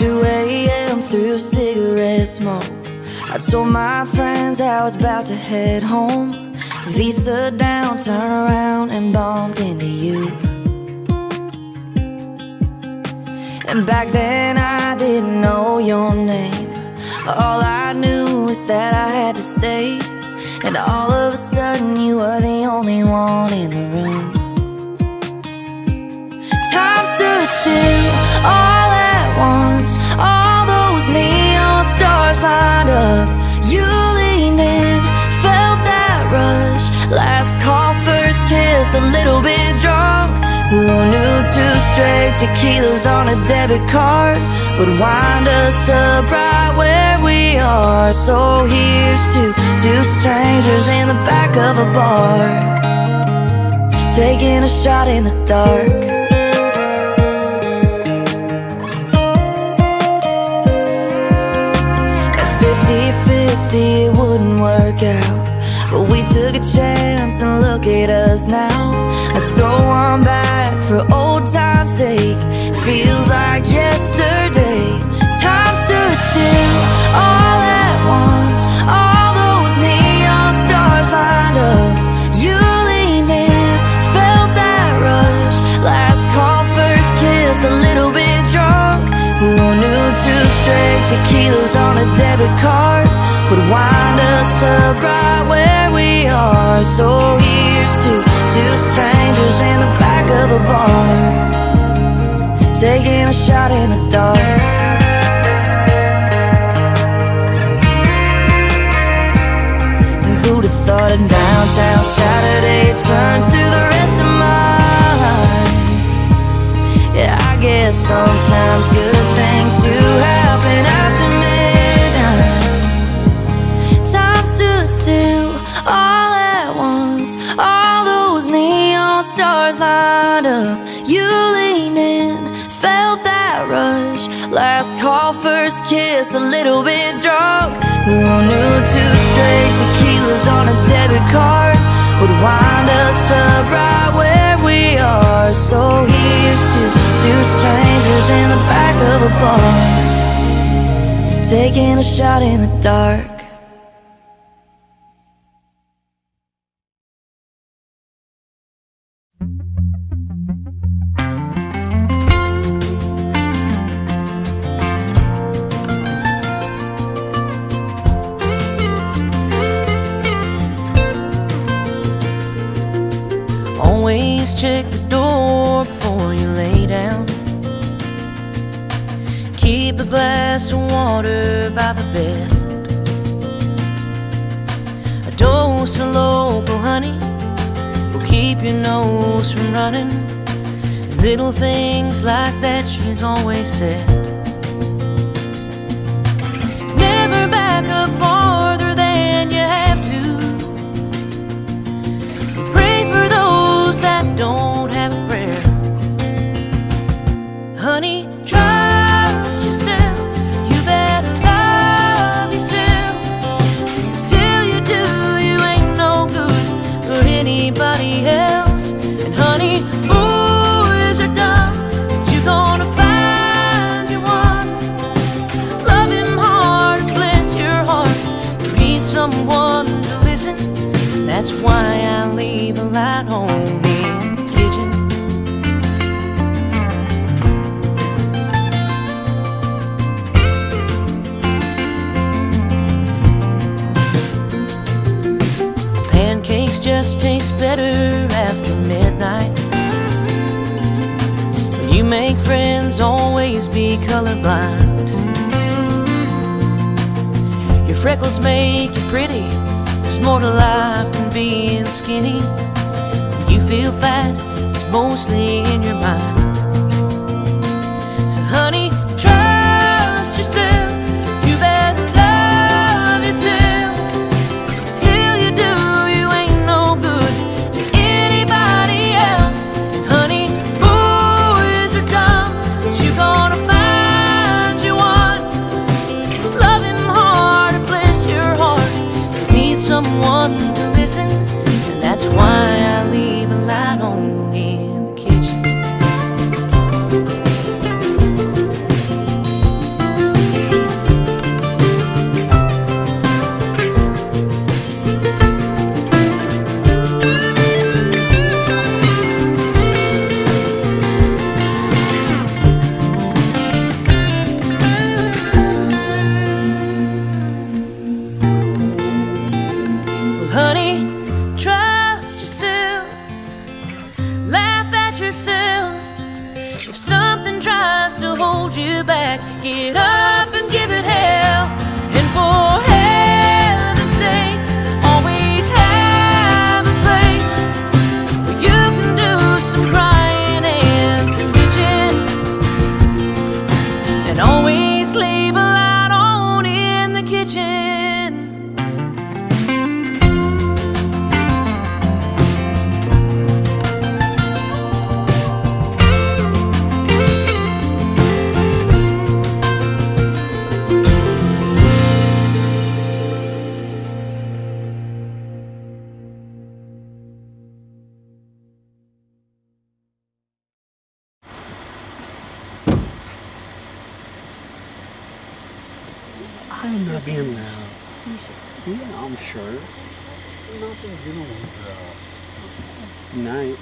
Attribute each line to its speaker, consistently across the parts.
Speaker 1: 2 a.m. through cigarette smoke, I told my friends I was about to head home. Visa down, turn around and bumped into you. And back then I didn't know your name. All I knew was that I had to stay. And all of a sudden you were the only one in the room. Time stood still all at once. All those neon stars lined up. You leaned in, felt that rush. Last call, first kiss, a little bit drunk. Who knew 2 straight tequilas on a debit card would wind us up right where we are? So here's to 2 strangers in the back of a bar, taking a shot in the dark. At 50-50 it wouldn't work out, but we took a chance and look at us now. Let's throw one back for old time's sake. Feels like yesterday. Time stood still all at once. All those neon stars lined up. You leaned in, felt that rush. Last call, first kiss, a little bit drunk. Who knew 2 straight tequilas on a debit card would wind us up right where we are? So here's to 2 strangers in the back of a bar, taking a shot in the dark. Who'd have thought a downtown Saturday turned to the rest of my life? Yeah, I guess sometimes good things do happen after midnight. Time stood still all at once. All those neon stars lined up. You leaned in, felt that rush. Last call, first kiss, a little bit drunk. Who knew 2 straight tequilas on a debit card would wind us up right where we are? So here's to 2 strangers in the back of a bar, taking a shot in the dark.
Speaker 2: Always check the door before you lay down. Keep a glass of water by the bed. A dose of local honey will keep your nose from running. And little things like that she's always said. Never back up farther than you have to. Pray for those that don't have a prayer. Honey, trust yourself. You better love yourself. 'Cause till you do, you ain't no good for anybody else. And honey, boys are dumb, but you're gonna find your one. Love him hard and bless your heart. You need someone to listen. That's why I leave a light on in the kitchen. Pancakes just taste better after midnight. When you make friends, always be colorblind. Your freckles make you pretty. There's more to life than being skinny. When you feel fat, it's mostly in your mind. So honey, trust yourself. You better love yourself. 'Cause till you do, you ain't no good to anybody else. And honey, boys are dumb, but you're gonna find you one. Love him hard and bless your heart. You need someone to listen. And that's why I leave a light on in the kitchen. you back. Get up and give it hell. And for heaven's sake, always have a place where you can do some crying and some bitching, and always leave a light on in the kitchen.
Speaker 3: I'm not being loud. Yeah, I'm sure. Nothing's gonna work out. Night.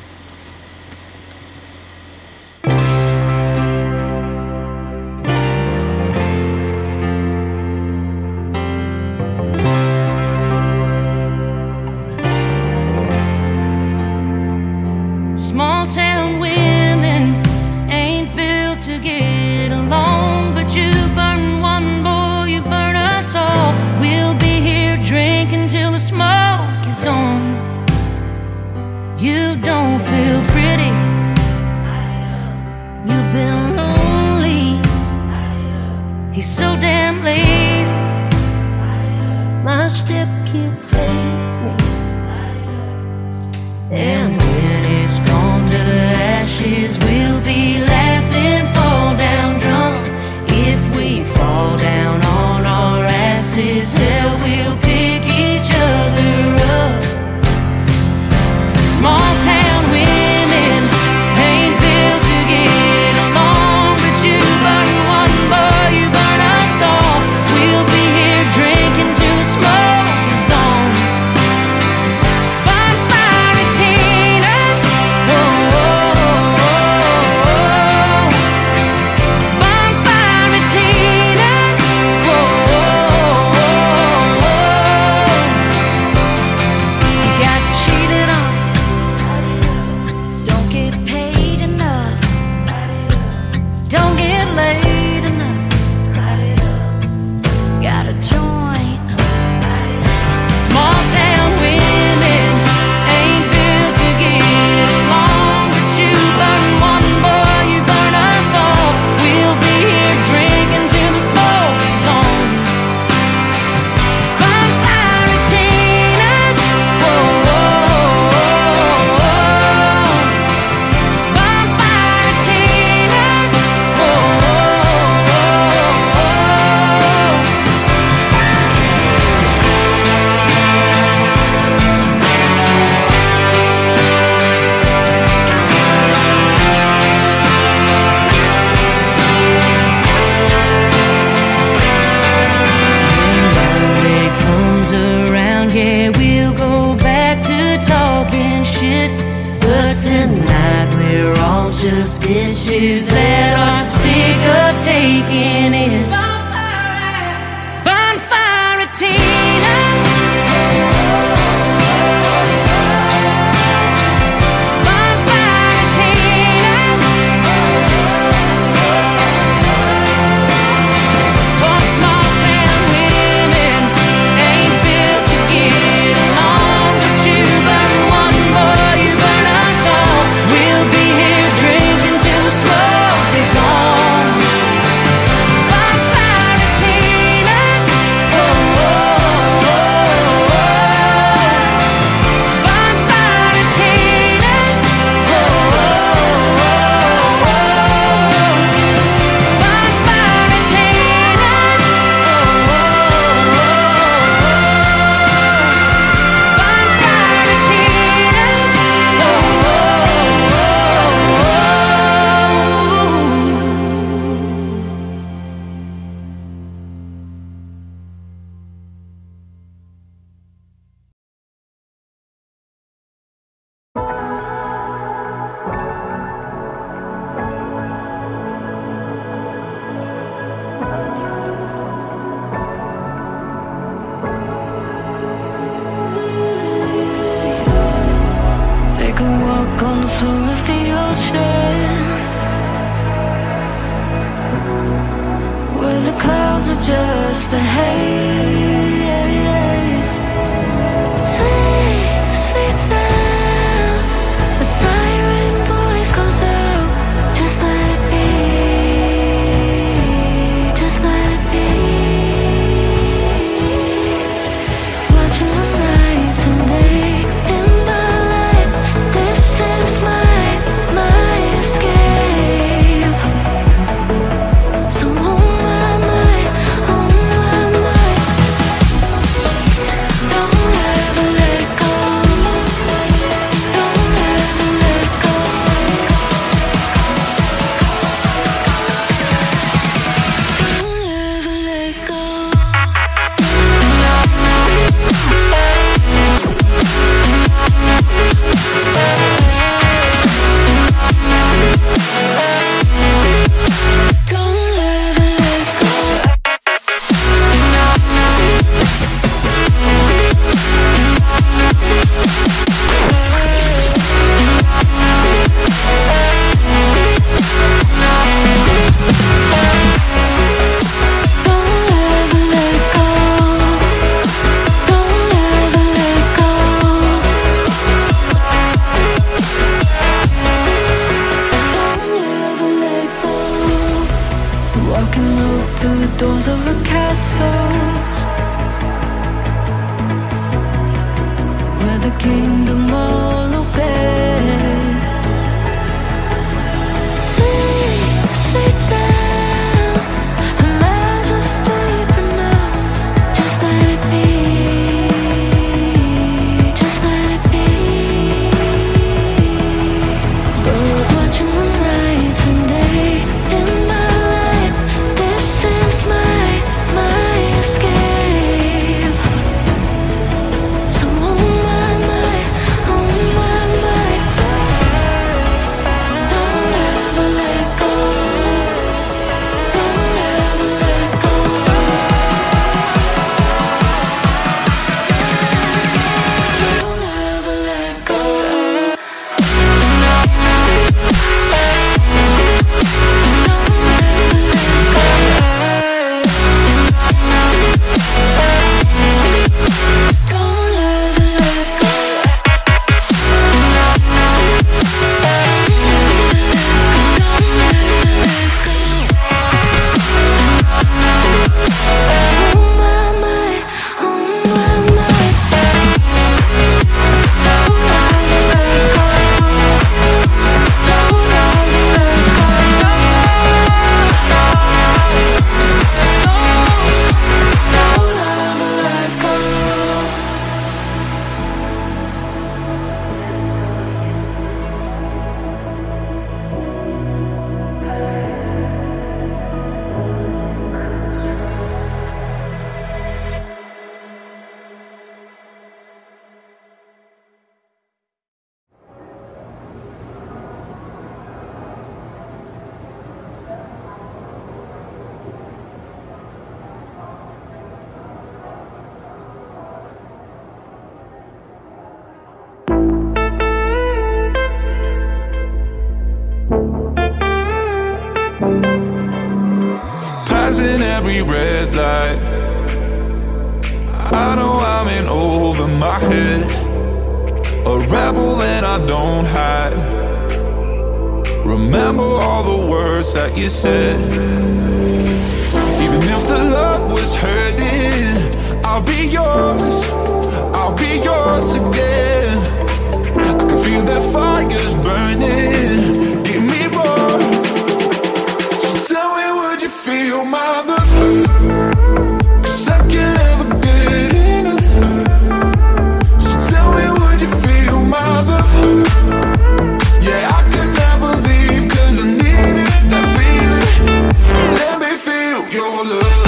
Speaker 2: Small town women ain't built to get along, but you burn one boy, you burn us all. We'll be here drinking till the smoke is gone. You don't feel pretty,
Speaker 1: You've been lonely,
Speaker 2: he's so damn lazy.
Speaker 1: my stepkids hate me.
Speaker 2: And when it's gone to ashes, we'll be laughing, fall down drunk. If we fall down on our asses, hell, we'll pick each other up. Small town women ain't built to get along, but you burn one boy, you burn us all. We'll be here drinking till the smoke is gone. Bonfire at Tina's, oh, oh, oh, oh. Bonfire at Tina's, oh, oh, oh, oh. You got cheated on.
Speaker 1: Don't get paid enough,
Speaker 2: Don't get laid enough.
Speaker 1: got a joint.
Speaker 2: Small town women ain't built to get along, but you burn one boy, you burn us all. We'll be here drinking till the smoke is gone. Bonfire at Tina's, oh, oh, oh, oh. Bonfire at Tina's, oh, oh, oh, oh. When Monday comes around, yeah, we'll go back to talking shit. But tonight we're all just bitches that are sick of taking it. Bonfire at Tina's. Bonfire at Tina's. For small town women ain't built to get along, but you burn one boy, you burn us all. We'll be here drinking till the smoke is gone. Bonfire at Tina's, oh, oh, oh, oh. Bonfire at Tina's, oh, oh, oh, oh. Bonfire at Tina's, oh, oh, oh, oh. Bonfire at Tina's, oh,
Speaker 1: Take a walk on the floor of the ocean. clouds are just a haze. Sweet, sweet sound, a siren voice calls out. Just let it be, just let it be. Watching the night and day in my life. This is my escape. So on my mind, don't ever let go. Don't ever let go. Don't ever let go. Don't ever let go. Don't ever let go. Don't ever let go. Don't ever let go. Walking up to the doors of a castle where the kingdom all obey. Sweet, sweet sound, a majesty pronounced. Just let it be, just let it be. Both watching the night and day in my life. This is my escape. So on my mind, don't ever let go. Don't ever let go. Don't ever let go. Don't ever let go. On my mind, on my mind. Don't ever let go. Don't ever let go. Don't ever let go.
Speaker 4: Passing every red light, I know I'm in over my head. A rebel and I don't hide. Remember all the words that you said. Even if the love was hurting, I'll be yours, I'll be yours again. I can feel that fire's burning, give me more. So tell me, would you feel my love? 'Cause I can't ever get enough. So tell me, would you feel my love? Yeah, I can never leave 'cause I need it, that feeling. Let me feel your love.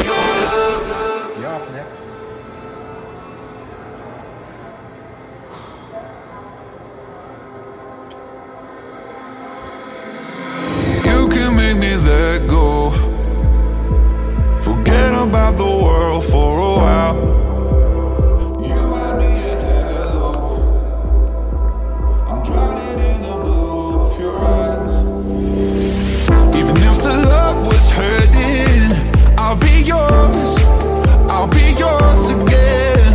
Speaker 4: Your love. about the world for a while. You had me at hello. I'm drowning in the blue of your eyes. Even if the love was hurting, I'll be yours. I'll be yours again.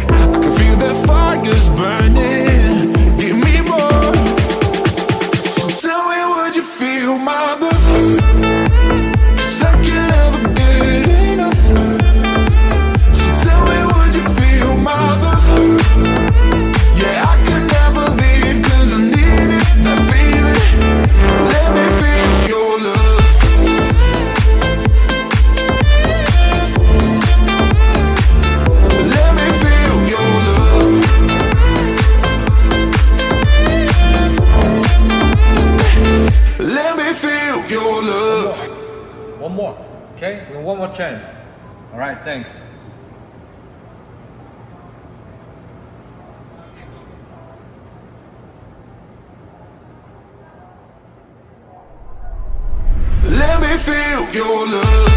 Speaker 4: I can feel that fire's burning. Give me more. So tell me, would you feel my love? 'Cause I can never get enough. So tell me, would you feel my love? Yeah, I could never leave 'cause I need it, that feeling. Let me feel your love. Let me feel your love. Let me feel your love.
Speaker 5: One more, okay? One more chance. All right, thanks.
Speaker 4: Let me feel your love.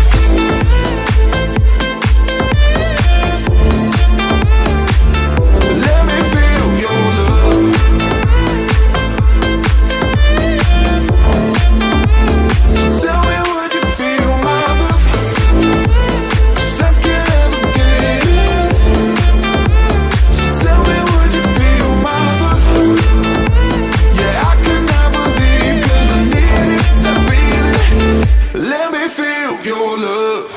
Speaker 4: Let me feel your love. So tell me, would you feel my love? 'Cause I can never get enough. So tell me, would you feel my love? Yeah, I can never leave 'cause I need it, that feeling. Let me feel your love.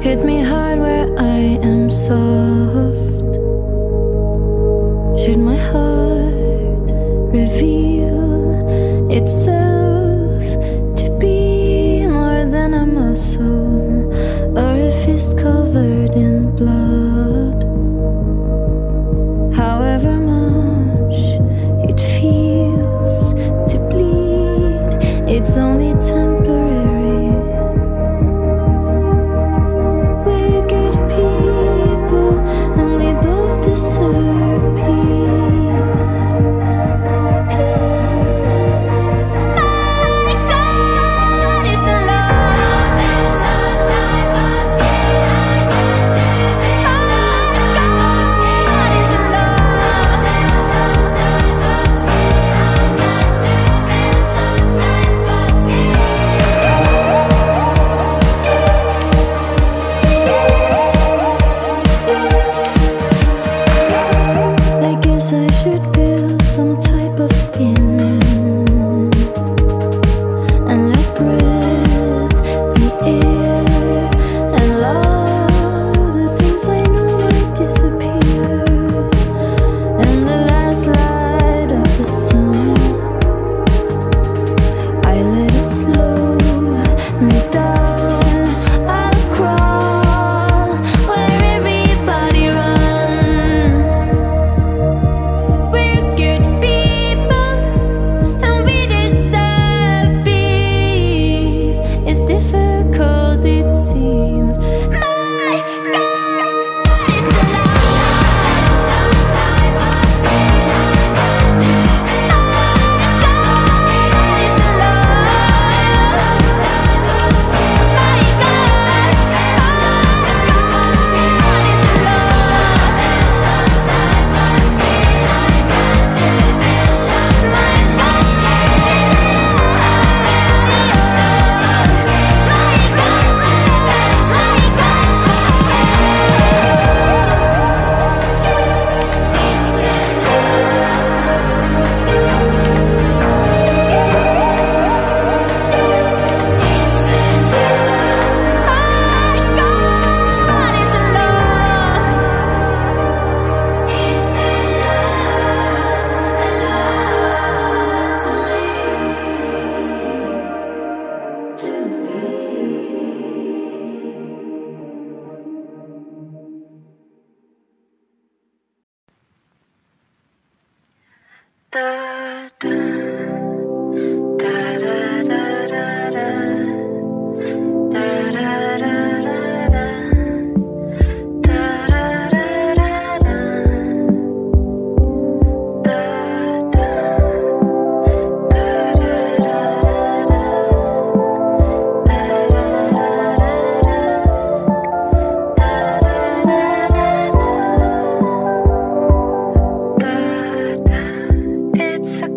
Speaker 1: Hit me hard where I am soft. Shoot my heart reveal itself to be more than a muscle or a fist covered in blood. However much it feels to bleed, it's only temporary. We're good people and we both deserve peace. My God is in love, and sometimes I'm scared I got to be. My God is in love, and sometimes I'm scared I got to be. Sometimes I'm scared. I guess I should build some type of skin and let breath be air and love. The things I know might disappear, and the last light of the sun, I let it slow me down. I'll crawl where everybody runs. We're good people and we deserve peace. It's difficult, it seems. My God is alive. Sometimes I'm scared I got to be. My God is alive. Sometimes I'm scared. My God is alive. Sometimes I'm scared I got to be. My God It's a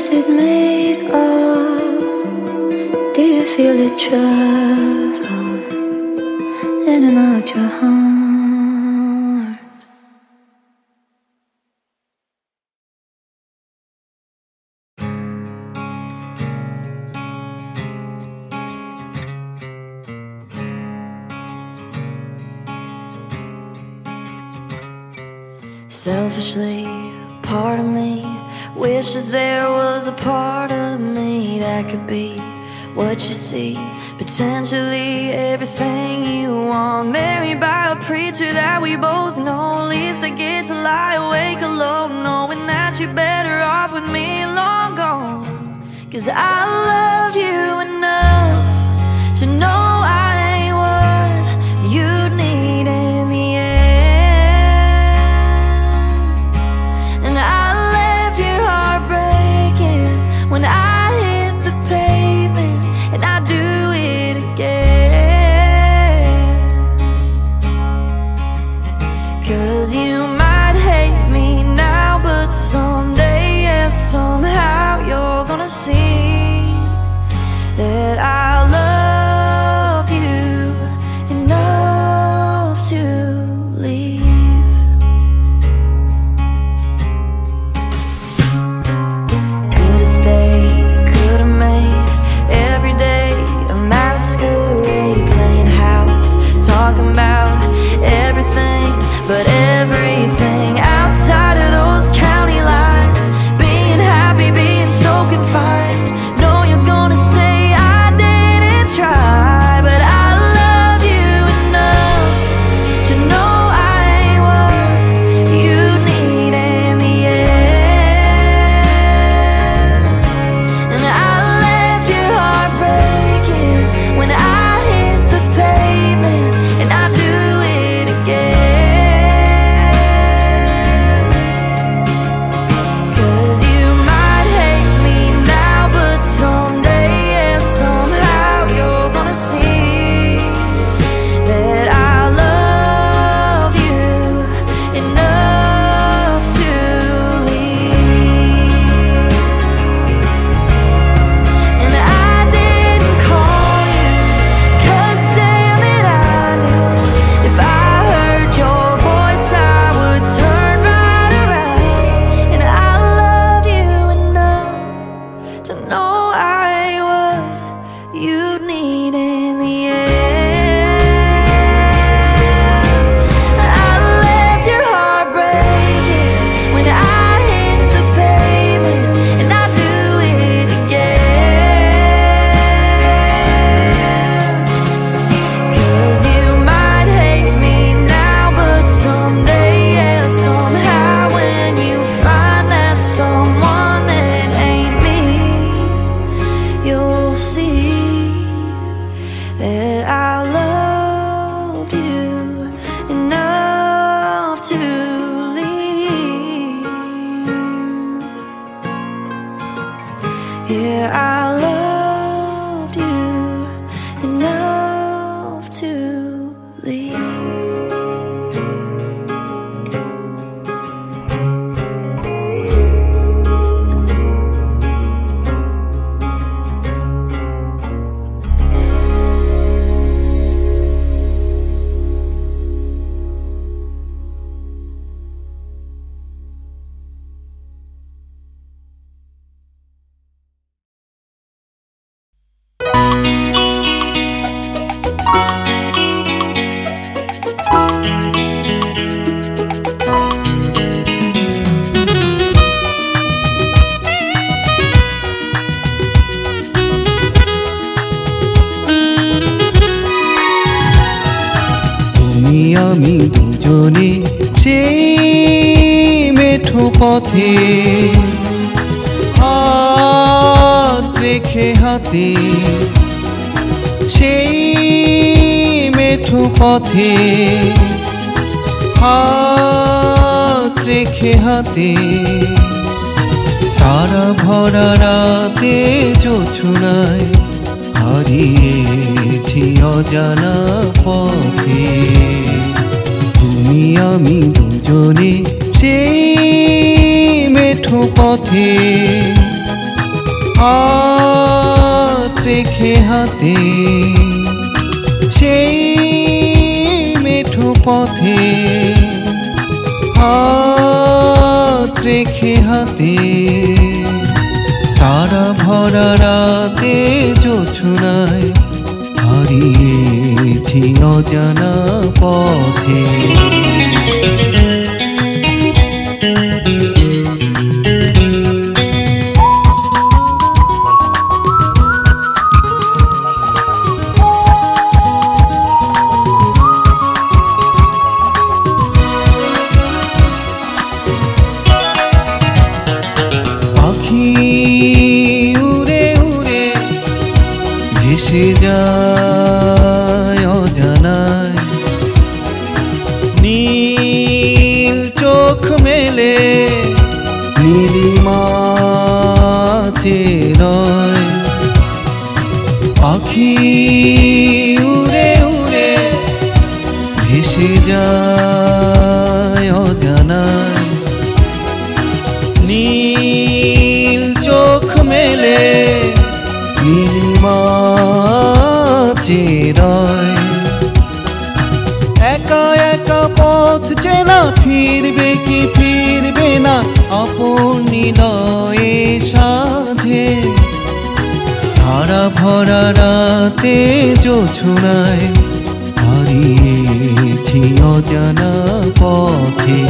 Speaker 1: is it made of? Do you feel it travel in and out your heart? Selfishly, part of me wishes there was a part of me that could be what you see. Potentially everything you want. Married by a preacher that we both know. At least I get to lie awake alone, knowing that you're better off with me long gone. 'Cause I love you enough to know I ain't what you need in the end. And I left your heart breaking when I hit the pavement, and I do it again. 'Cause you might hate me now, but someday, yes, somehow you're gonna see that I love you enough to leave. Could've stayed, could've made every day a masquerade, playing house, talking about everything but everything outside of those county lines. Being happy, being so confined. Know you're gonna say I didn't try, but I love you enough to know I ain't what you need in the end. And I left your heart breaking when I hit the pavement, and I do it again. 'Cause you might hate me now, but someday, yes, somehow you're gonna see that I love you enough to leave. And I didn't call you, 'cause damn it, I knew if I heard your voice I would turn right around. And I love you enough to know I ain't what you need in the end. I left your heart breaking when I hit the pavement, and I do it again. 'Cause you might hate me now, but someday, yes, somehow when you find that someone that ain't me, you'll see that I loved you enough to leave. Yeah, I loved you enough to leave.
Speaker 6: তুমি আমি দুজনে সেই মেঠো পথে হাত রেখে হাতে, সেই মেঠো পথে হাত রেখে হাতে, তারা ভরা রাতে জোছনায় হারিয়েছি অজানা পথে। তুমি আমি দুজনে সেই মেঠো পথে হাত রেখে হাতে সেই মেঠো পথে হাত রেখে হাতে তারা ভরা রাতে জোছনায় হারিয়েছি অজানা পথে ভেসে যায় অজানায় নীল চোখ মেলে নীলিমাছে রয় পাখি উড়ে উড়ে ভেসে যায় অজানায় নীল চোখ মেলে নীলিমাছে রয় একা একা পথ চেনা ফিরবে কি ফিরবে না আপন নিলয়ে সাধে ধারা ভরা রাতে জোছনায় হারিয়েছি অজানা পথে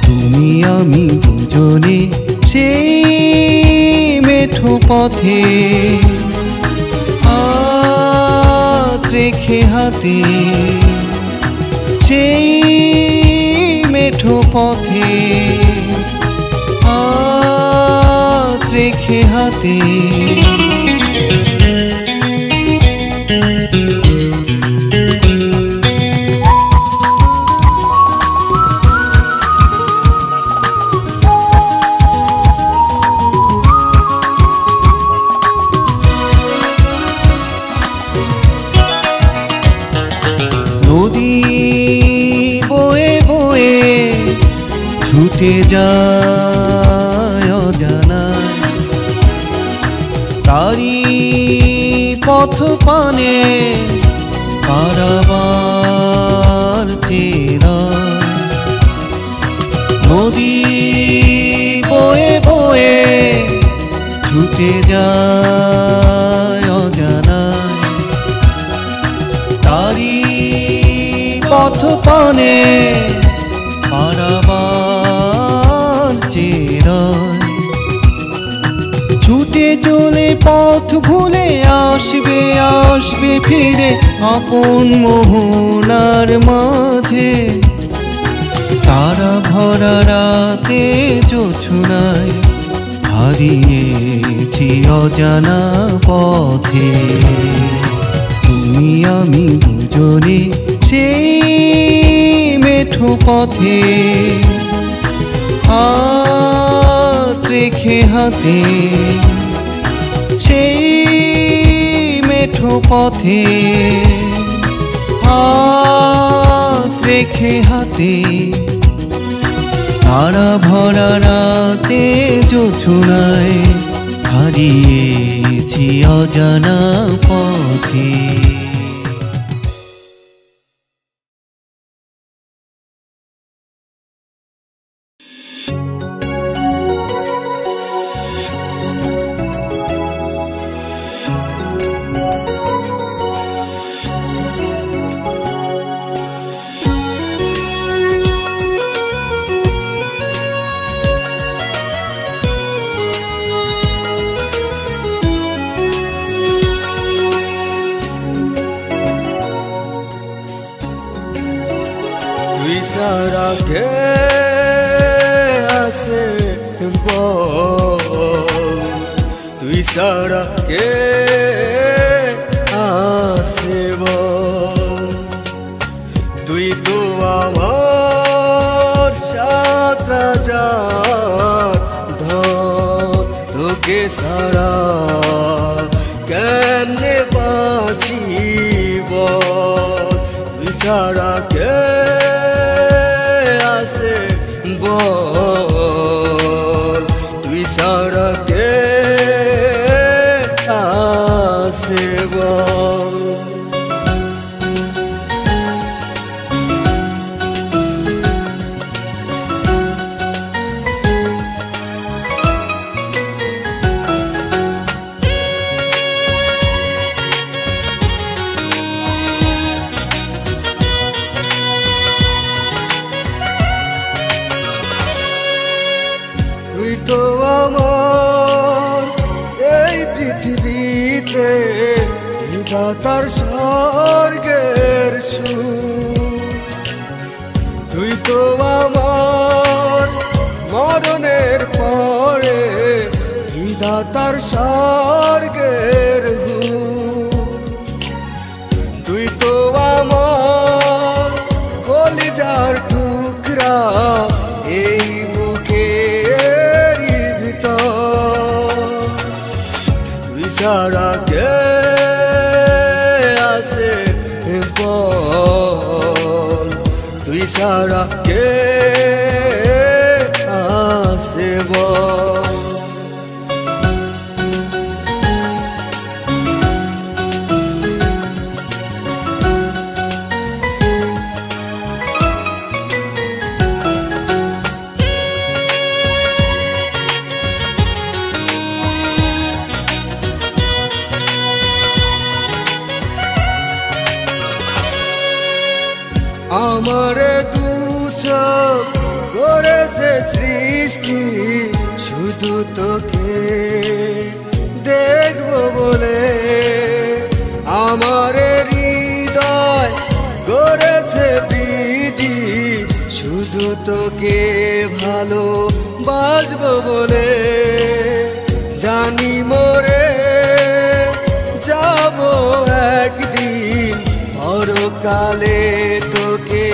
Speaker 6: তুমি আমি দুজনে সেই মেঠো পথে হাত রেখে হাতে সেই মেঠো পথে হাত রেখে হাতে নদী বয়ে বয়ে ছুটে যায় অজানায় তারি পথ পানে কারাবার চেরা নদী বয়ে বয়ে ছুটে যায় অজানায় তারি পথ পানে পারাবার চেরায় ছুটে চলে পথ ভুলে আসবে আসবে ফিরে আপন মোহনার মাঝে তারা ভরা রাতে জোছনায় হারিয়েছি অজানা পথে তুমি আমি দুজনে সেই মেঠো পথে হাত রেখে হাতে সেই মেঠো পথে হাত রেখে হাতে তারা ভরা রাতে জোছনায় হারিয়েছি অজানা পথে
Speaker 7: সারা কে আসে তুই সারা কে আসে তুই তো আমার সাথে যা তোকে সারা কেনে বাঁচিব তুই সারা কে বল তুই সারা কে তো আমার এই পৃথিবীতে বিধাতার স্বর্গের সুখ তুই তো আমার মরণের পরে বিধাতার স্বর্গের তুই তো আমার কলিজার টুকরা এই বুকের ভিতর তুই ছাড়া কে আছে বল তুই ছাড়া কে আছে বল আমারে দু চোখ করেছে সৃষ্টি শুধু তোকে দেখবো বলে আমারে হৃদয় করেছে বিধি শুধু তোকে ভালো বাসবো বলে জানি মোরে যাব একদিন পরকালে তোকে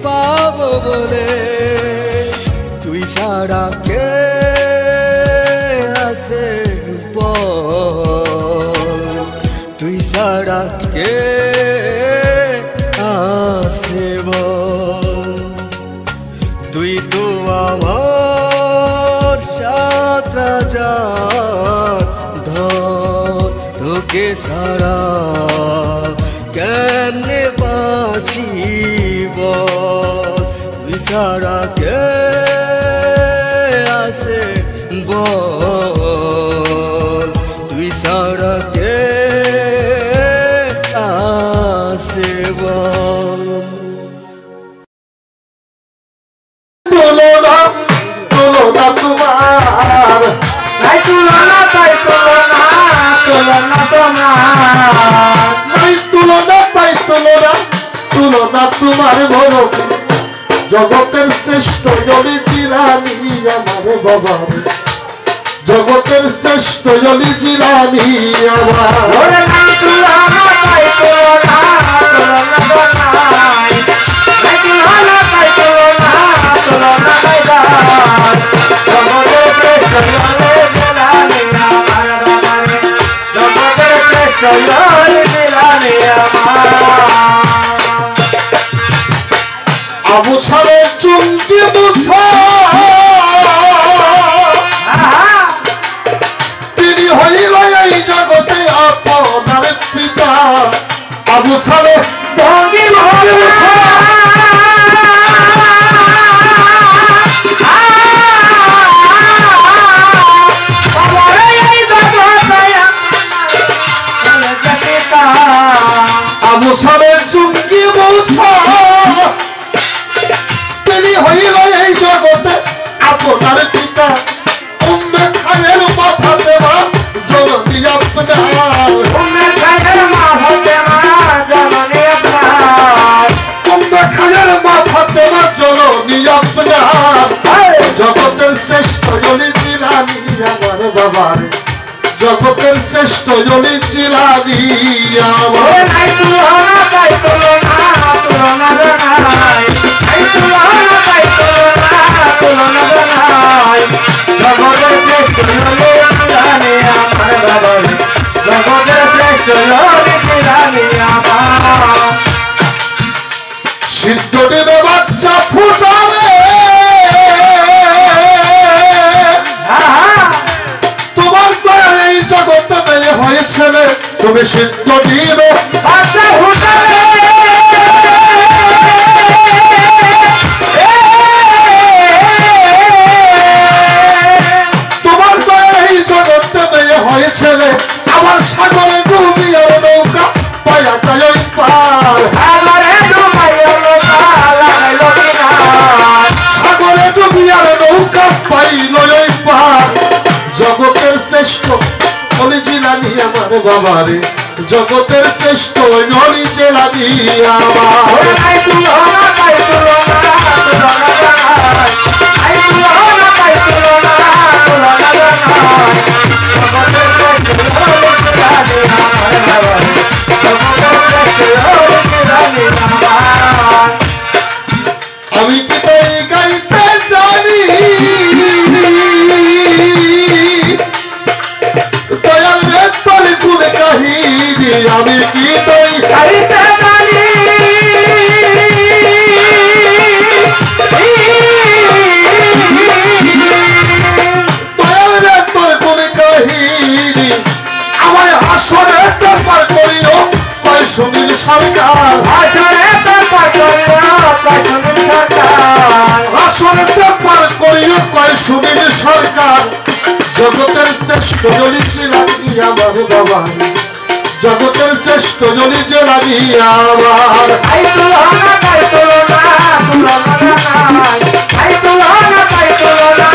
Speaker 7: পাবো বলে তুই ছাড়া কে আছে বল তুই ছাড়া কে আছে বল তুই তো আমার সাত রাজার ধন তোকে ছাড়া কেমনে বাঁচি বল তুই ছাড়া কে আছে বল তুই ছাড়া কে আছে বল
Speaker 8: তুলনা তুলনা তোমার নাই তুলনা তাই তুলনা তুলনা তোমার নাই তুলনা তাই তুলনা তুলনা তোমার বড় জগতের শ্রেষ্ঠ জলি জিলানি আমার বাবা জগতের শ্রেষ্ঠ জলি জিলানি আমার নাই তুলনা তাই তুলনা তুলনা তোমার নাই তুলনা তাই তুলনা তুলনা তাই জগতের শ্রেষ্ঠ জলি জিলানি আমার বাবা জগতের শ্রেষ্ঠ জলি জিলানি আমার আবু সারে চুমকি মুছা তিনি হইল এই জগতে আপনার পিতা আবু সারে চুমকি মুছা আবু সারে চুমকি মুছা তিনি হইল এই জগতে আপনার পিতা উম্মে খায়ের মাথা দেওয়া জননী আপনার উম্মে খায়ের মাথা দেওয়া জননী আপনার উম্মে খায়ের মাথা দেওয়া জননী আপনার জগতের শ্রেষ্ঠ জলি জিলানি আমার বাবার জগতের শ্রেষ্ঠ জলি জিলানি আমার নাই তুলনা তাই তুলনা তুলনা নাই নাই তুলনা তাই তুলনা তুলনা নাই জগতের শ্রেষ্ঠ জলি জিলানি আমার বাবার জগতের শ্রেষ্ঠ জলি জিলানি আমার সিদ্ধ দেবে বাচ্চা ফুটালে তোমার দয়া এই জগতে মেয়ে হয়েছিল তুমি সিদ্ধ দিবে বাচ্চা ফুটালে তোমার দয়া এই জগতে মেয়ে হয়েছিল আমার সাগরে ডুবিয়ার নৌকা পায়া যায় পার সাগরে ডুবিয়ার নৌকা পাইল পার
Speaker 9: বাবারে জগতের শ্রেষ্ঠ নরি যে লাগি আমার আমি কি তাই গাইতে জানি দয়াল রে তোর গুণ কাহিনী আমি কি তাই গাইতে জানি দয়াল রে তোর গুণ কাহিনী আমার আসরে দরবার করিও কয় সুনীল সরকার আসরে দরবার করিও কয় সুনীল সরকার আসরে দরবার করিও কয় সুনীল সরকার জগতের শ্রেষ্ঠ জলি যে লাগি আমার বাবা জগতের শ্রেষ্ঠ জলি যে লাগি আমার আই তুলনা কাই তুলনা আই তুলনা কাই তুলনা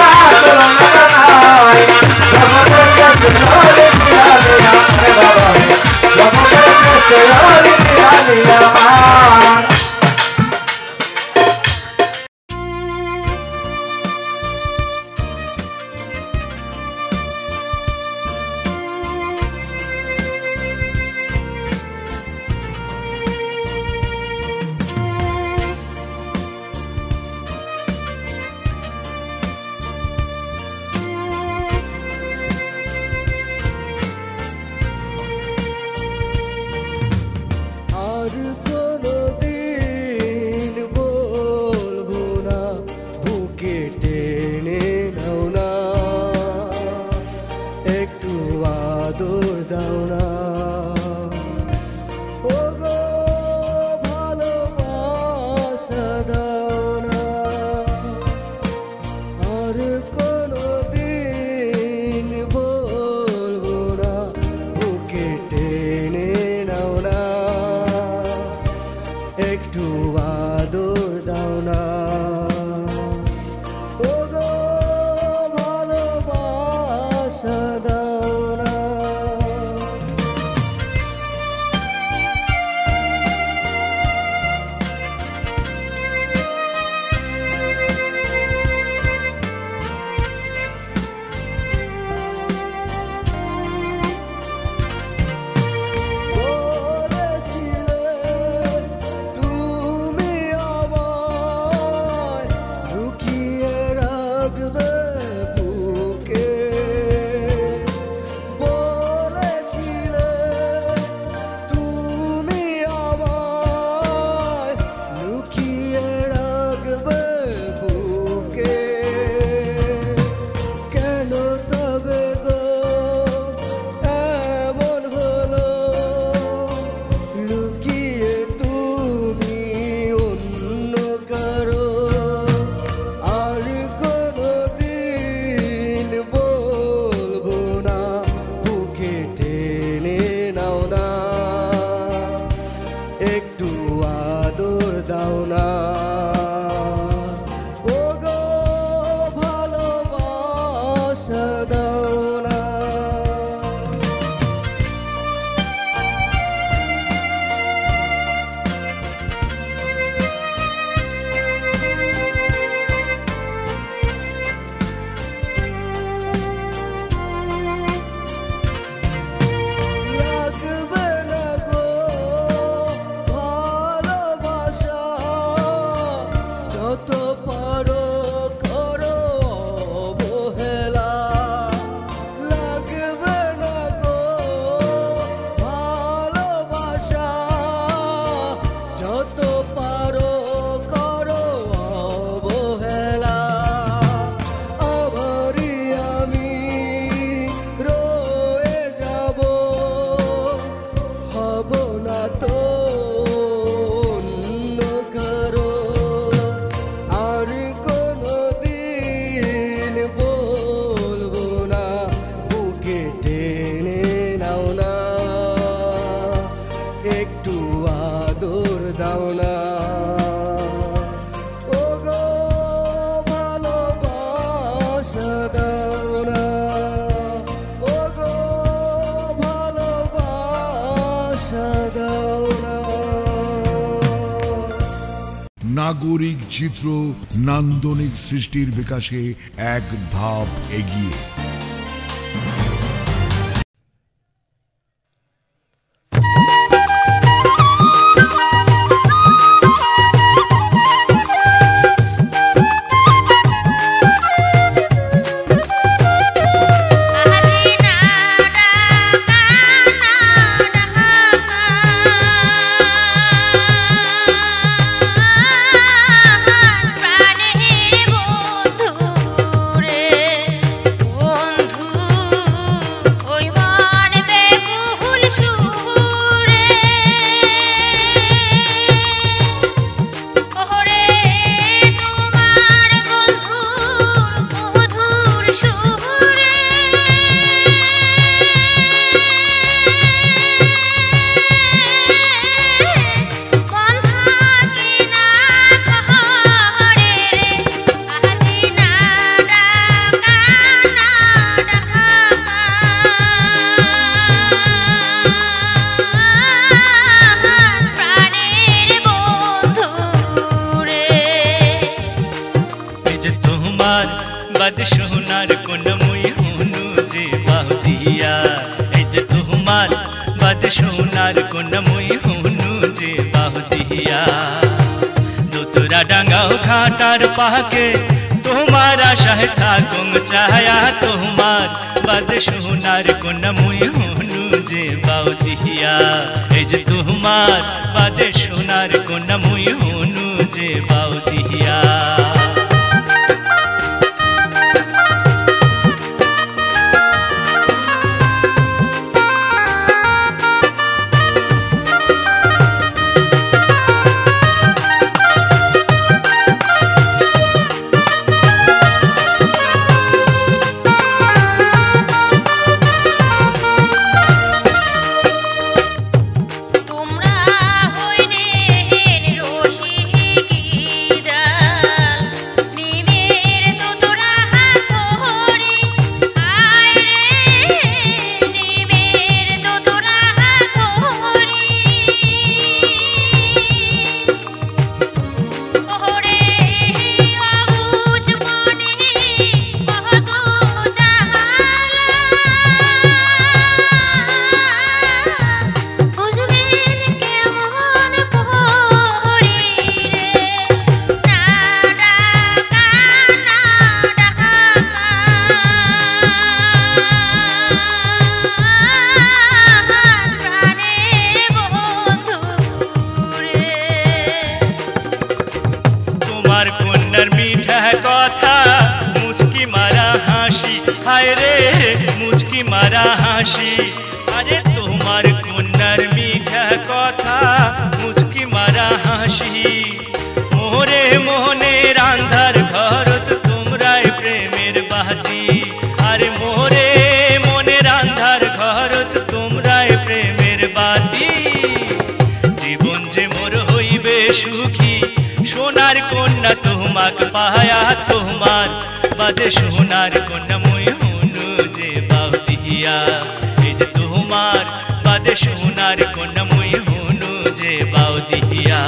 Speaker 9: জগতের শ্রেষ্ঠ জলি যে লাগি আমার বাবা জগতের শ্রেষ্ঠ জলি যে লাগি আমার
Speaker 10: নাগরিক চিত্র নান্দনিক সৃষ্টির বিকাশে এক ধাপ এগিয়ে।
Speaker 11: সোনার কোন মুই হুনু যে বাহুদিয়া এই যে তোমার বাদ সোনার কোন মুই হুনু যে বাহুদিয়া দুতরা ডাঙ্গাও ঘাটার পাকে তোমার আশায় থাকুম চায়া তোমার বাদ সোনার কোন মুই হুনু যে বাহুদিয়া এই যে তোমার বাদ সোনার কোন মুই হুনু যে বাহুদিয়া আরে তোমার কন্যার মিঠা কথা মুচকি মারা হাসি মোরে মোহনের আন্ধার ঘরত তোমরাই প্রেমের বাতি আরে মোরে মনের আন্ধার ঘরত তোমরাই প্রেমের বাতি জীবন যে মোর হইবে সুখী সোনার কন্যা তোমাক পায়া তোমার বাদে সোনার কন্যা মই হুনু যে বাহুদিয়া এই যে তোমার বাদে সোনার কন্যা মই হুনু যে বাহুদিয়া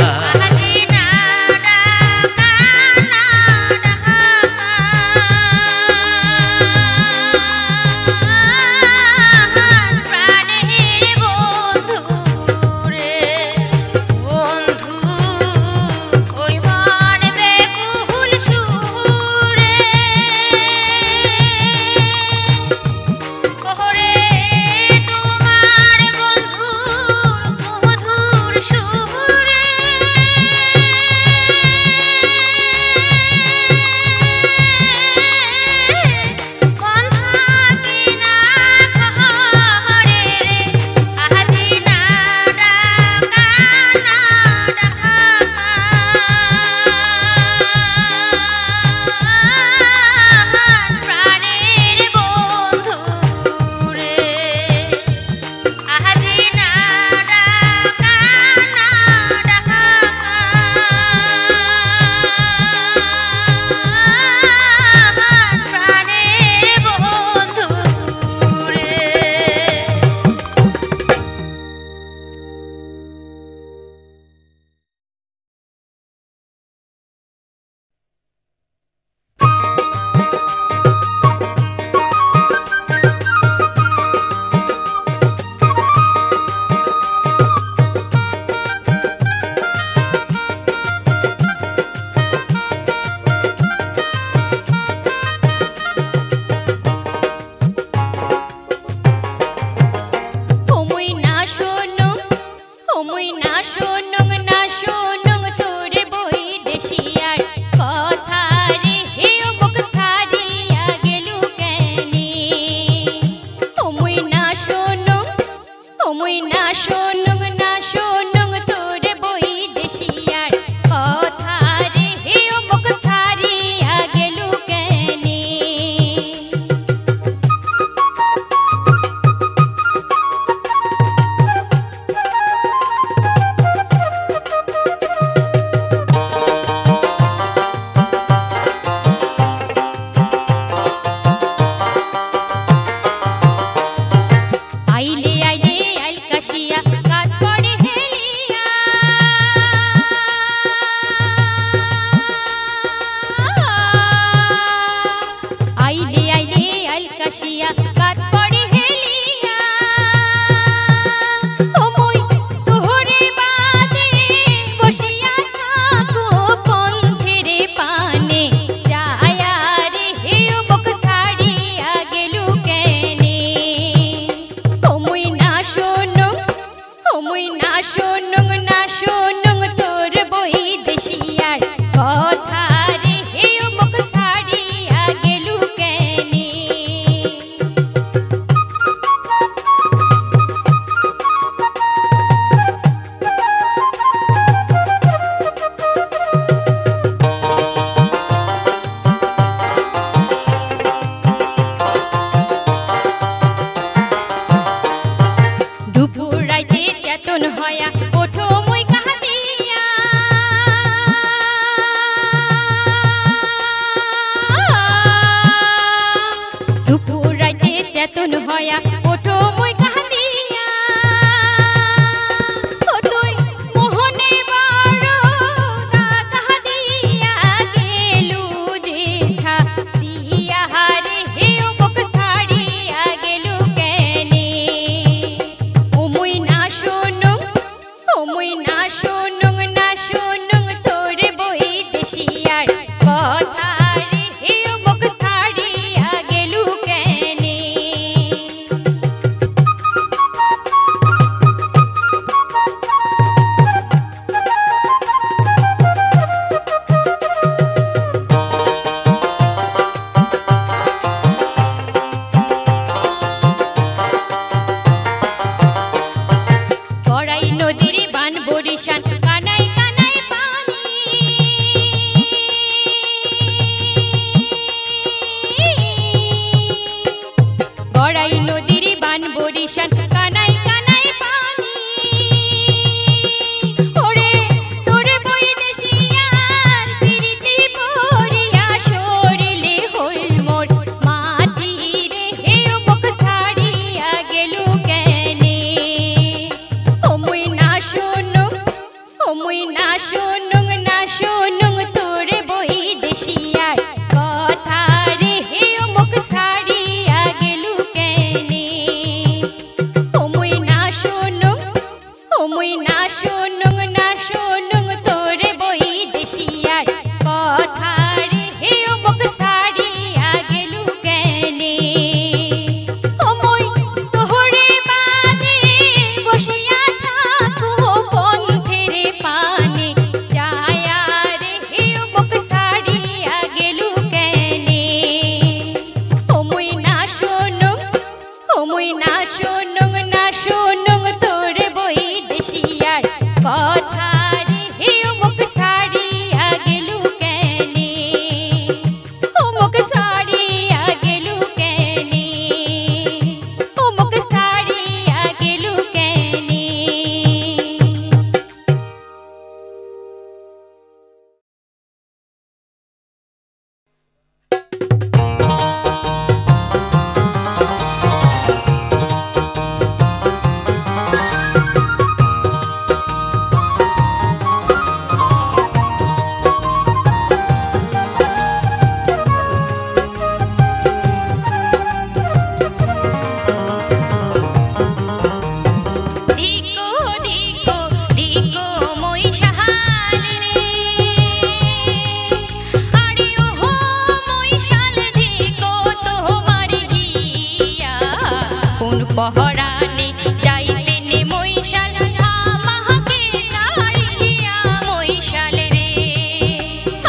Speaker 12: पहराने जाइते ने मोइशाल আমাকে সারিয়া মোইশাল রে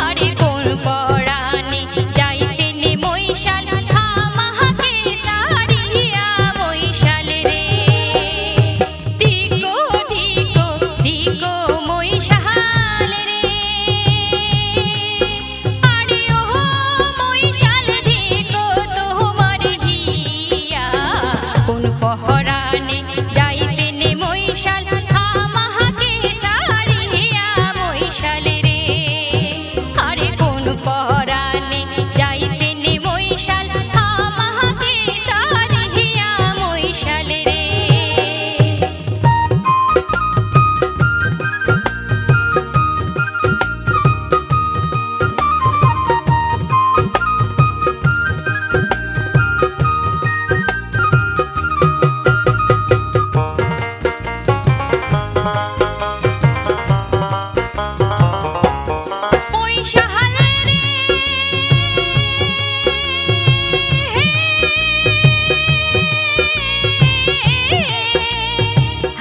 Speaker 12: আরে কোন পহরানে যাইতে নে মোইশাল আমাকে সারিয়া মোইশাল রে দিগো দিগো দিগো মোইশাল রে আরে ও মোইশাল দিগো তোমার হিয়া কোন পহরানে যাইতে নে মোইশাল আমাকে সারিয়া মোইশাল রে আরে কোন পহরানে যাইতে নে মোইশাল আমাকে সারিয়া মোইশাল রে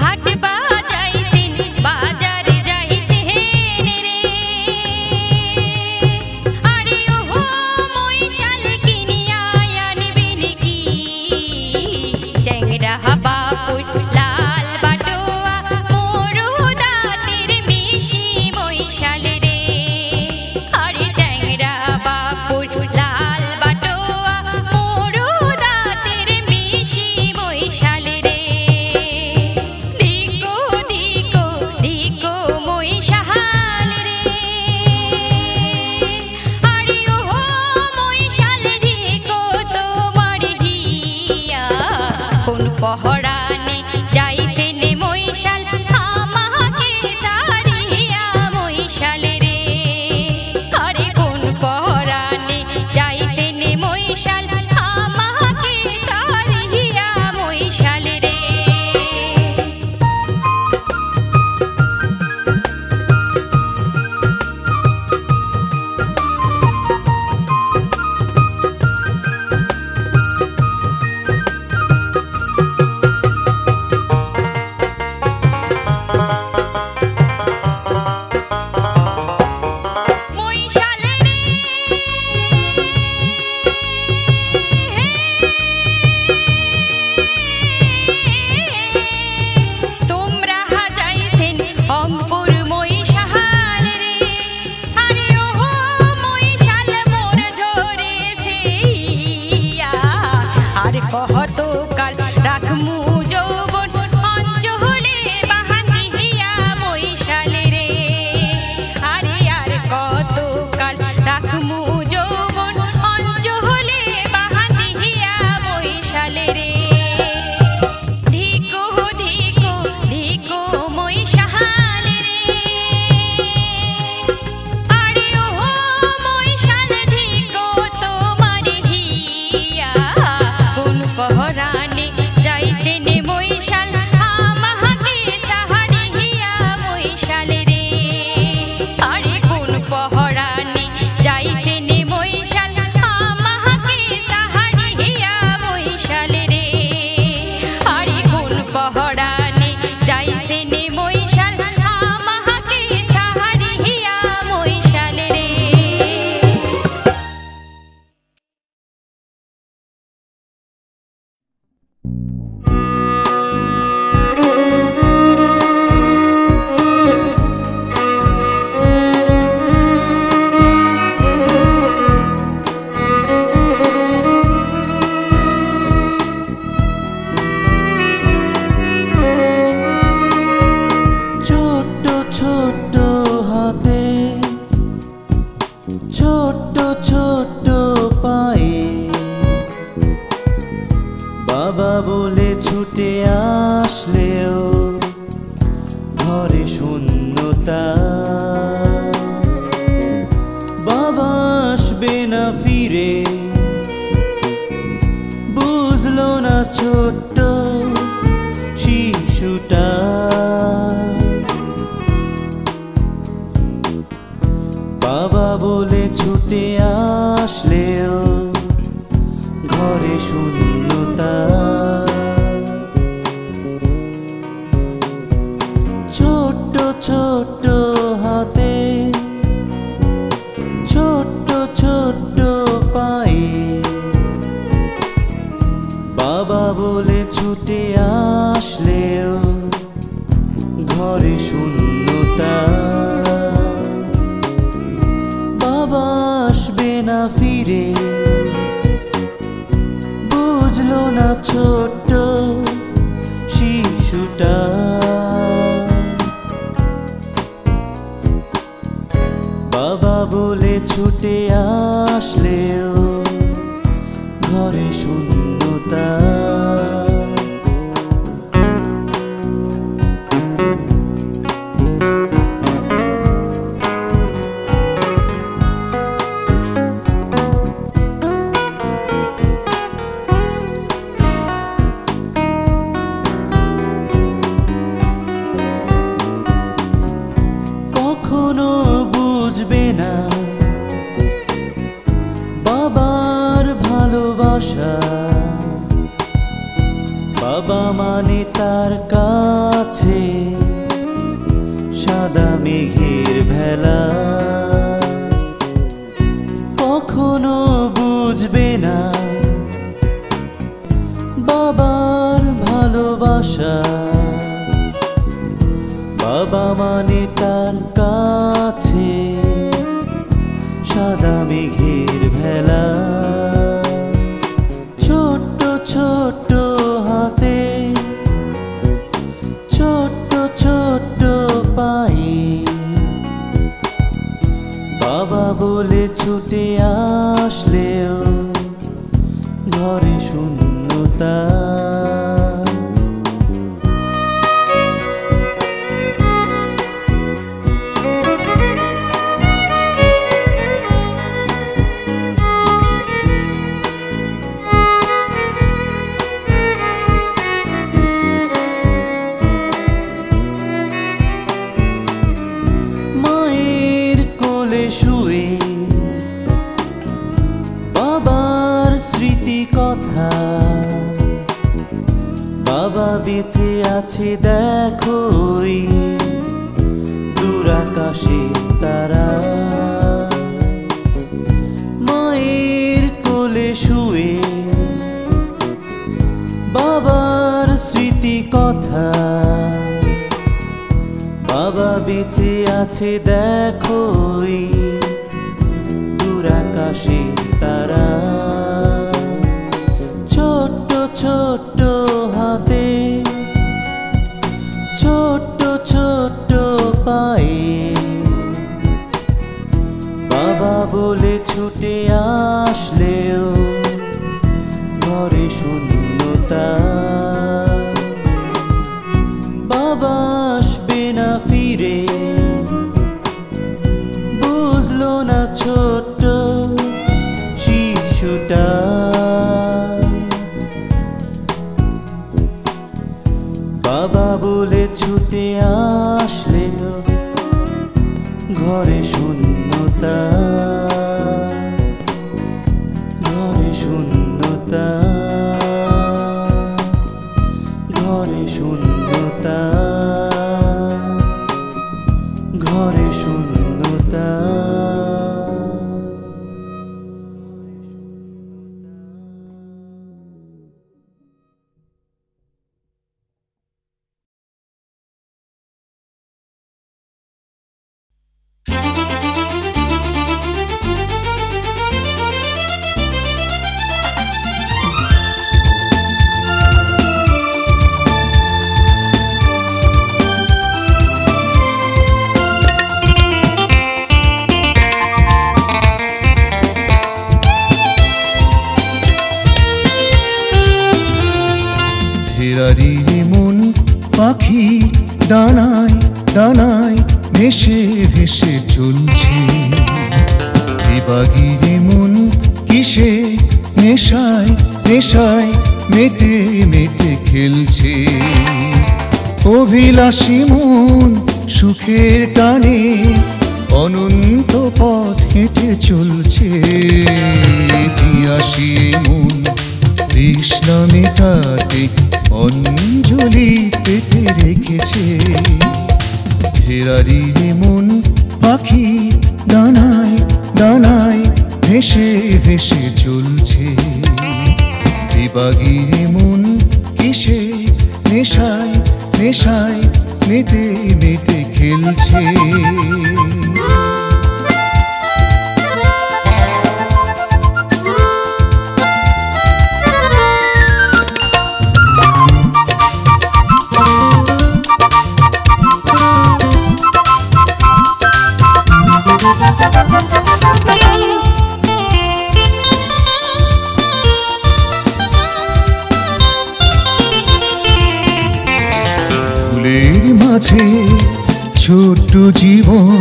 Speaker 12: হাট বাজাইতেন বাজার যাইতেন রে আরে ওহো মোইশাল কিনিয়া আনবেন কি চ্যাংড়া বাপুর লাল বাটোয়া মরুদাতের মিশি মোইশাল রে আরে চ্যাংড়া বাপুর লাল বাটোয়া মরুদাতের মিশি মোইশাল রে দিগো দিগো দিগো মোইশাল রে আরে ওহো মোইশাল দিগো তোমার হিয়া কোন পহরানে যাইতে নে মোইশাল আমাকে সারিয়া মোইশাল রে আরে কোন পহরানে যাইতে নে মোইশাল আমাকে সারিয়া মোইশাল রে মোইশাল রে তোমরা যাইতেন অম্পুর মোইশাল রে আরে ওহো মোইশাল মোর ঝরেছে ইয়া আর কত কাল রাখমু যৌবন অঞ্চলে বাহানিয়া মোইশাল রে আরে আর কত কাল রাখমু যৌবন অঞ্চলে বাহানিয়া মোইশাল রে ধিকো ধিকো ধিকো মোইশাল রে আরে ওহো মোইশাল ধিকো তোমার হিয়া কোন পহরানে যাইতে নে মোইশাল আমাকে সারিয়া মোইশাল রে আরে কোন পহরানে যাইতে নে মোইশাল আমাকে সারিয়া মোইশাল রে আরে কোন পহরানে যাইতে নে মোইশাল আমাকে সারিয়া মোইশাল রে
Speaker 6: ছোট্ট ছোট্ট হাতে ছোট্ট ছোট্ট পায়ে বাবা বলে বলে ছুটে আসলেও ঘরে শূন্যতা। বাবা আসবে না ফিরে, বুঝলো না ছোট্ট শিশুটা। বাবা বলে ছুটে আসলেও ঘরে শূন্যতা। কখনো বুঝবে না বাবার ভালোবাসা। বাবা মানে তার কাছে সাদা মেঘের ভেলা। কখনো বুঝবে না বাবার ভালোবাসা। বাবা মানে তার কাছে সাদা মেঘের ভেলা। ছোট্ট ছোট্ট হাতে, ছোট্ট ছোট্ট পায়ে, বাবা বলে ছুটে আসলেও ঘরে শূন্যতা। মায়ের কোলে শুয়ে বাবার স্মৃতি কথা। বাবা বেঁচে আছে দেখো দূর আকাশে তারা। মায়ের কোলে শুয়ে বাবার স্মৃতি কথা। বাবা বেঁচে আছে দেখো দূর আকাশে তারা। ছোট্ট ছোট্ট হাতে, ছোট্ট ছোট্ট পায়ে, বাবা বলে ছুটে আসলেও ঘরে শূন্যতা। বাবা আসবে না ফিরে, বুঝলো না ছোট্ট শিশুটা। বাবা বলে ছুটে আসলেও ঘরে শূন্যতা। ঘরে শূন্যতা, ঘরে শূন্যতা, ঘরে শূন্যতা।
Speaker 13: মন পাখি দানায় দানায় ভেসে ভেসে চলছে। বিভাগীরে মন কিসে নেশায় নেশায় মেতে মেতে খেলছে। অভিলাষী মন সুখের টানে অনন্ত পথ হেঁটে চলছে। পিয়াসী মন তৃষ্ণা মেটাতে অঞ্জলি পেতে রেখেছে। ফেরারিরে মন পাখি দানায় দানায় ভেসে ভেসে চলছে। বিভাগীরে মন কিসে নেশায় নেশায় মেতে মেতে খেলছে। ফুলের মাঝে ছোট্ট জীবন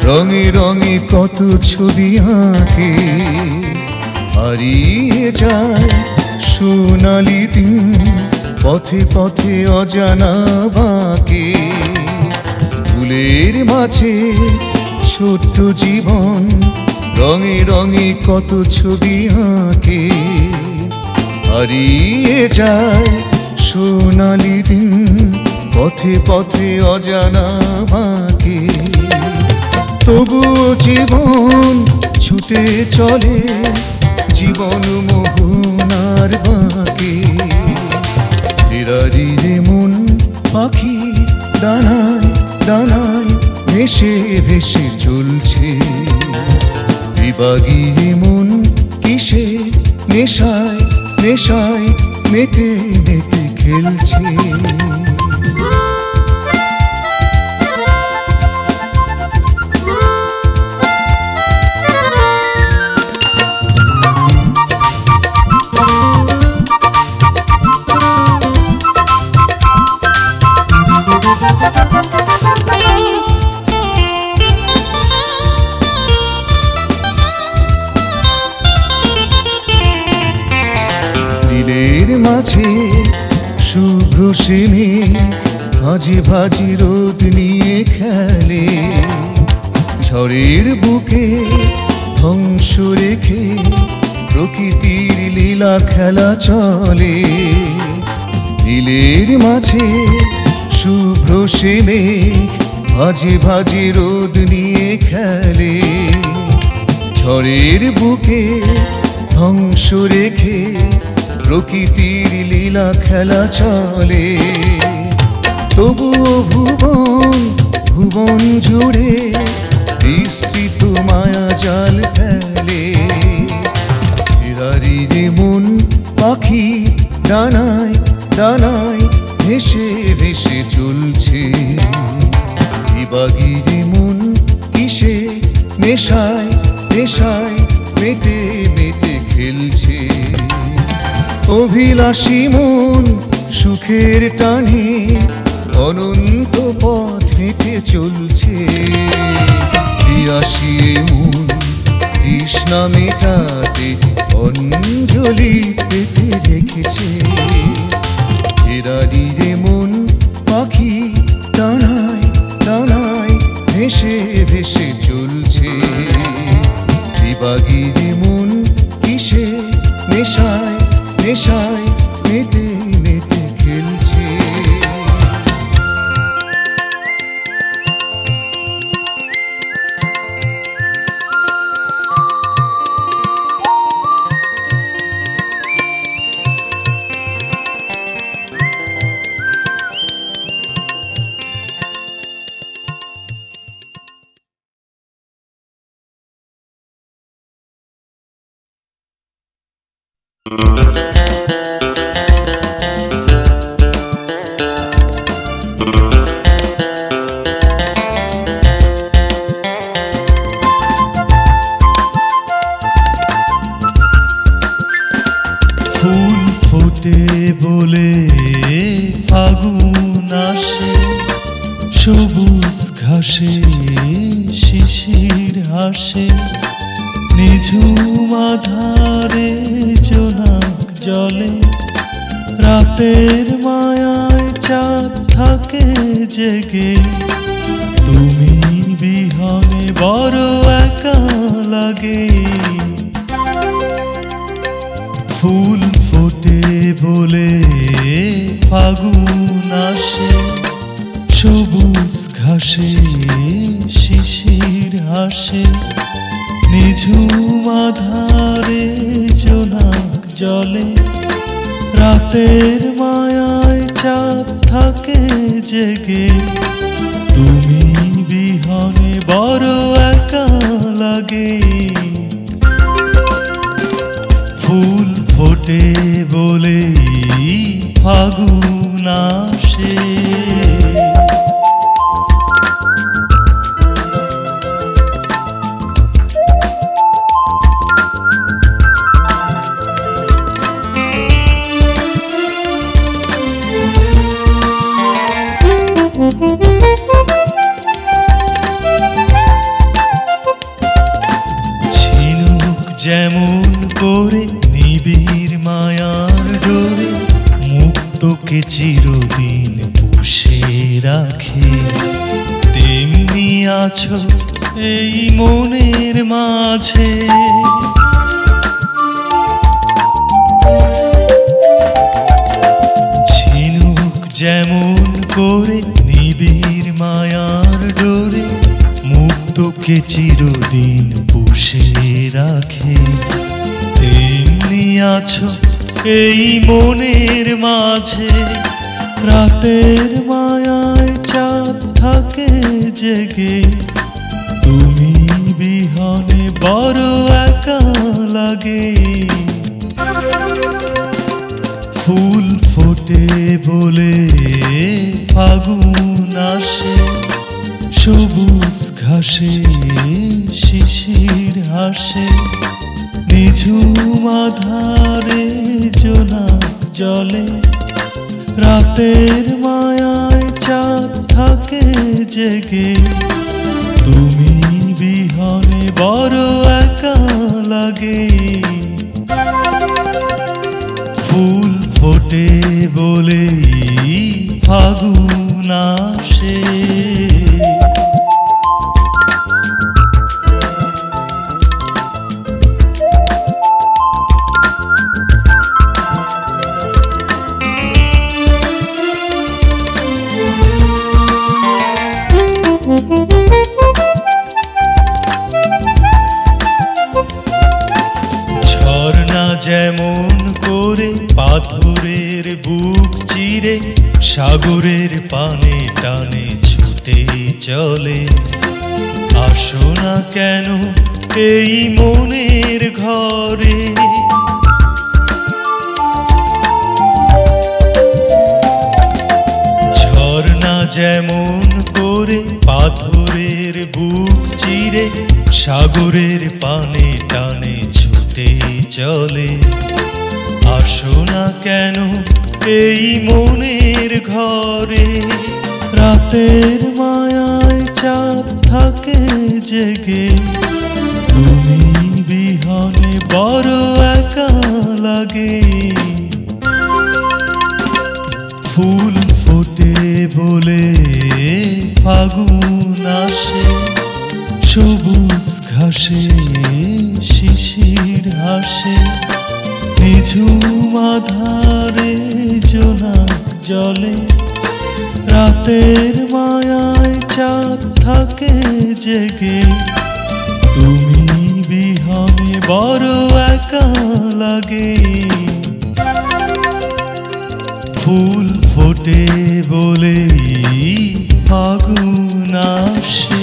Speaker 13: রঙে রঙে কত ছবি আঁকে, হারিয়ে যায় সোনালি দিন পথে পথে অজানা বাঁকে। ফুলের মাঝে ছোট্ট জীবন রঙে রঙে কত ছবি আঁকে, হারিয়ে যায় সোনালি দিন পথে পথে অজানা বাঁকে। তবুও জীবন ছুটে চলে জীবন মোহনার বাঁকে। ফেরারি রে মন পাখি দানায় দানায় ভেসে ভেসে চলছে। বিভাগী রে মন কিসে নেশায় নেশায় মেতে মেতে খেলছে। দিলের মাঝে শুভ্র সেনে ভাজে ভাজি রোদ নিয়ে খেলে, ঝড়ের বুকে ধ্বংস রেখে প্রকৃতির লীলা খেলা চলে। দিলের মাঝে শুভ্র সেনে ভাজে ভাজি রোদ নিয়ে খেলে, ঝড়ের বুকে ধ্বংস রেখে প্রকৃতির লীলা খেলা চলে। তবুও ভুবন ভুবন জুড়ে বিস্তৃত মায়া জাল ফেলে। ফেরারি রে মন পাখি ডানায় ডানায় ভেসে ভেসে চলছে। বিভাগী রে মন কিসে নেশায় নেশায় মেতে মেতে খেলছে। অভিলাষী মন সুখের টানে অনন্ত পথ হেঁটে চলছে। পিয়াসী মন তৃষ্ণা মেটাতে অঞ্জলি পেতে রেখেছে। ফেরারি রে মন পাখি দানায় দানায় ভেসে ভেসে চলছে। বিভাগী রে মন কিসে নেশায় নেশায় মেতে মেতে খেলছে।
Speaker 6: ফুল ফোটে বলে ফাগুন আসে, সবুজ ঘাসে শিশির হাসে, নিঝুম আধারে জোনাক জলে, রাতের মায়ায় চাঁদ থাকে জেগে। তুমি বিহনে বড় একা লাগে। ফুল ফোটে বলে ফাগুন আসে, সবুজ ঘাসে শিশির হাসে, নিঝুম আধারে জোনাক জলে, রাতের মায়ায় চাঁদ থাকে জেগে তুমি বিহনে বড় একা লাগে ফুল ফোটে বলে ফাগুন আসে ঝিনুক যেমন করে নিবিড় মায়ার ডোরে মুক্তকে চিরদিন পুষে রাখে তেমনি আছো এই মনের মাঝে ঝিনুক যেমন করে নিবিড় মায়ার ডোরে মুক্তকে চিরদিন পুষে রাখে তেমনি আছো এই মনের মাঝে রাতের মায়ায় চাঁদ থাকে জেগে তুমি বিহনে বড় একা লাগে ফুল ফোটে বলে ফাগুন আসে সবুজ ঘাসে শিশির হাসে নিঝুম আধারে জোনাক জলে রাতের মায়ায় চাঁদ থাকে জেগে তুমি বিহনে বড় একা লাগে ফুল ফোটে বলে ফাগুন আসে ঝর্ণা যেমন করে পাথরের বুক চিরে সাগরের পানে টানে ছুটে চলে আসো না কেন এই মনের ঘরে ঝর্ণা যেমন করে পাথরের বুক চিরে সাগরের পানে টানে ছুটে চলে আসো না কেন এই মনের ঘরে রাতের মায়ায় চাঁদ থাকে জেগে তুমি বিহনে বড় একা লাগে ফুল ফোটে বলে ফাগুন আসে সবুজ ঘাসে শিশির হাসে নিঝুম আধারে জোনাক জলে রাতের মায়ায় চাঁদ থাকে জেগে তুমি বিহনে বড় একা লাগে ফুল ফোটে বলে ফাগুন আসে